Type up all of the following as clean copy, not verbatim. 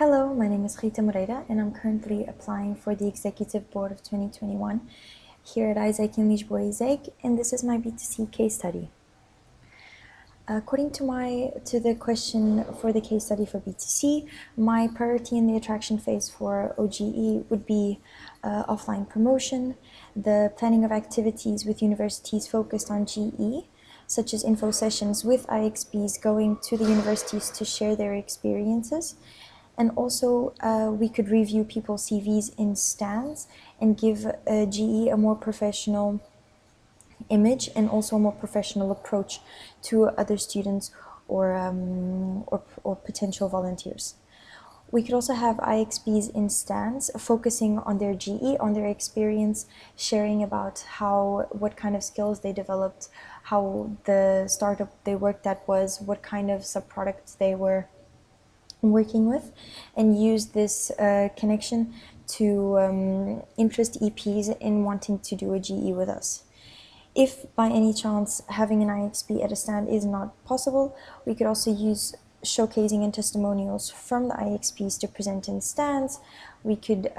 Hello, my name is Rita Moreira and I'm currently applying for the Executive Board of 2021 here at Isaac in Lisboa, Isaac, and this is my B2C case study. According to the question for the case study for B2C, my priority in the attraction phase for OGE would be offline promotion, the planning of activities with universities focused on GE, such as info sessions with IXBs going to the universities to share their experiences. And also, we could review people's CVs in stands and give GE a more professional image and also a more professional approach to other students or potential volunteers. We could also have IXBs in stands focusing on their GE, on their experience, sharing about what kind of skills they developed, how the startup they worked at was, what kind of sub-products they were working with, and use this connection to interest EPs in wanting to do a GE with us. If by any chance having an IXB at a stand is not possible, we could also use showcasing and testimonials from the IXPs to present in stands. We could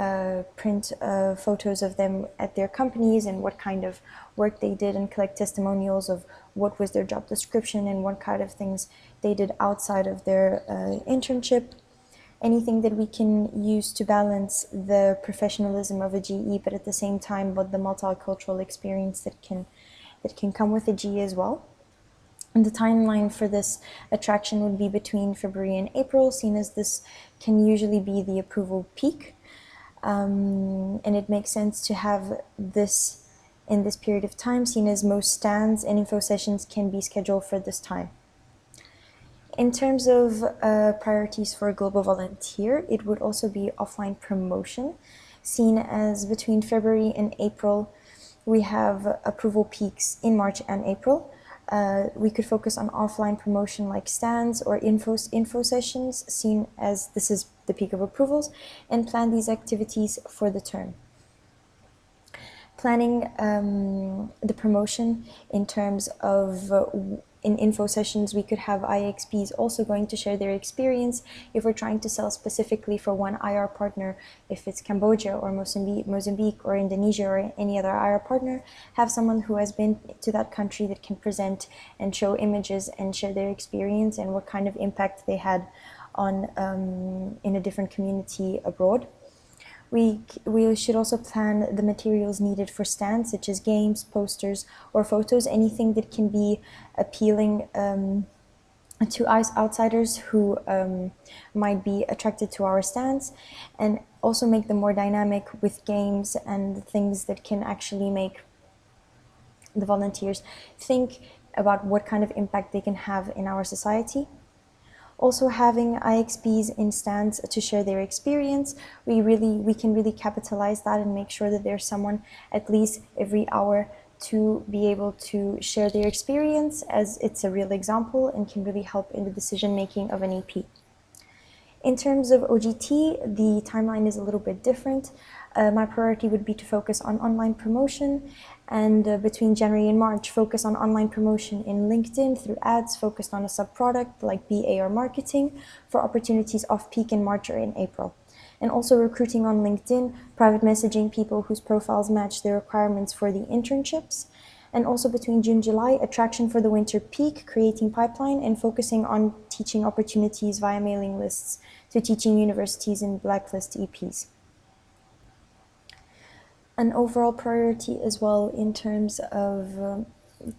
print photos of them at their companies and what kind of work they did, and collect testimonials of what was their job description and what kind of things they did outside of their internship. Anything that we can use to balance the professionalism of a GE, but at the same time, but the multicultural experience that can come with a GE as well. And the timeline for this attraction would be between February and April, seen as this can usually be the approval peak. And it makes sense to have this in this period of time, seen as most stands and info sessions can be scheduled for this time. In terms of priorities for a global volunteer, it would also be offline promotion, seen as between February and April, we have approval peaks in March and April. We could focus on offline promotion like stands or info sessions, seen as this is the peak of approvals, and plan these activities for the term. Planning the promotion in terms of in info sessions, we could have IXPs also going to share their experience. If we're trying to sell specifically for one IR partner, if it's Cambodia or Mozambique or Indonesia or any other IR partner, have someone who has been to that country that can present and show images and share their experience and what kind of impact they had on in a different community abroad. We should also plan the materials needed for stands, such as games, posters, or photos, anything that can be appealing to outsiders who might be attracted to our stands, and also make them more dynamic with games and things that can actually make the volunteers think about what kind of impact they can have in our society. Also, having IXBs in stands to share their experience, we can really capitalize that and make sure that there's someone at least every hour to be able to share their experience, as it's a real example and can really help in the decision making of an EP. In terms of OGT, the timeline is a little bit different. My priority would be to focus on online promotion, and between January and March, focus on online promotion in LinkedIn through ads focused on a sub-product like BA or marketing for opportunities off-peak in March or in April. And also recruiting on LinkedIn, private messaging people whose profiles match the requirements for the internships. And also between June and July, attraction for the winter peak, creating pipeline and focusing on teaching opportunities via mailing lists to teaching universities and blacklist EPs. An overall priority as well in terms of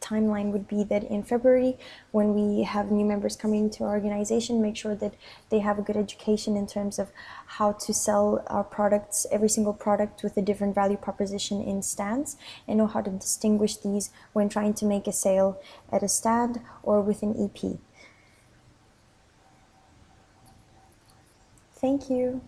timeline would be that in February, when we have new members coming into our organization, make sure that they have a good education in terms of how to sell our products, every single product with a different value proposition in stands, and know how to distinguish these when trying to make a sale at a stand or with an EP. Thank you.